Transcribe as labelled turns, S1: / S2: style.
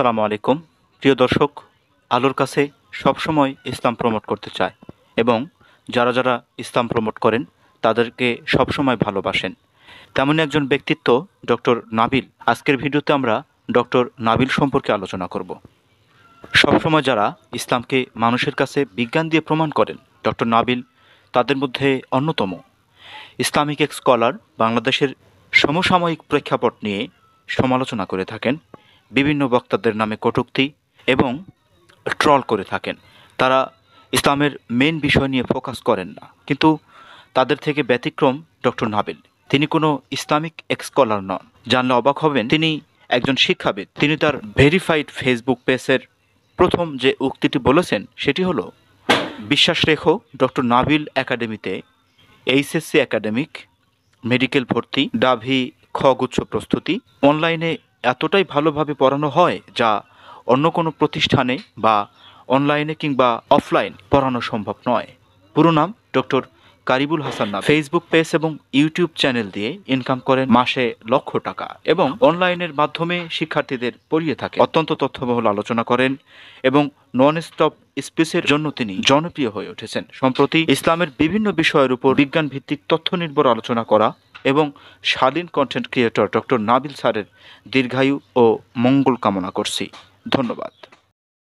S1: আসসালামু আলাইকুম। প্রিয় দর্শক, আলোর কাছে সবসময় ইসলাম প্রমোট করতে চায় এবং যারা যারা ইসলাম প্রমোট করেন তাদেরকে সবসময় ভালোবাসেন, তেমনই একজন ব্যক্তিত্ব ডক্টর নাবিল। আজকের ভিডিওতে আমরা ডক্টর নাবিল সম্পর্কে আলোচনা করব। সবসময় যারা ইসলামকে মানুষের কাছে বিজ্ঞান দিয়ে প্রমাণ করেন, ডক্টর নাবিল তাদের মধ্যে অন্যতম। ইসলামিক এক স্কলার, বাংলাদেশের সমসাময়িক প্রেক্ষাপট নিয়ে সমালোচনা করে থাকেন, বিভিন্ন বক্তাদের নামে কটূক্তি এবং ট্রল করে থাকেন। তারা ইসলামের মেন বিষয় নিয়ে ফোকাস করেন না, কিন্তু তাদের থেকে ব্যতিক্রম ডক্টর নাবিল। তিনি কোনো ইসলামিক স্কলার নন, জানলে অবাক হবেন তিনি একজন শিক্ষাবিদ। তিনি তার ভেরিফাইড ফেসবুক পেজের প্রথম যে উক্তিটি বলেছেন সেটি হলো, বিশ্বাস রেখো ডক্টর নাবিল একাডেমিতে এইচএসসি একাডেমিক, মেডিকেল ভর্তি, ডাভি খগুচ্ছ প্রস্তুতি অনলাইনে এতটাই ভালোভাবে পড়ানো হয় যা অন্য কোনো প্রতিষ্ঠানে বা অনলাইনে কিংবা অফলাইন পড়ানো সম্ভব নয়। পুরো নাম doctor Karibul Hasan Nabil. Facebook page এবং ইউটিউব চ্যানেল দিয়ে ইনকাম করেন মাসে লক্ষ টাকা এবং অনলাইনের মাধ্যমে শিক্ষার্থীদের পড়িয়ে থাকে। অত্যন্ত তথ্যবহুল আলোচনা করেন এবং নন স্টপ স্পিচের জন্য তিনি জনপ্রিয় হয়ে উঠেছেন। সম্প্রতি ইসলামের বিভিন্ন বিষয়ের উপর বিজ্ঞান ভিত্তিক তথ্য নির্ভর আলোচনা করা এবং স্বাধীন কন্টেন্ট ক্রিয়েটর ডক্টর নাবিল স্যারের দীর্ঘায়ু ও মঙ্গল কামনা করছি। ধন্যবাদ।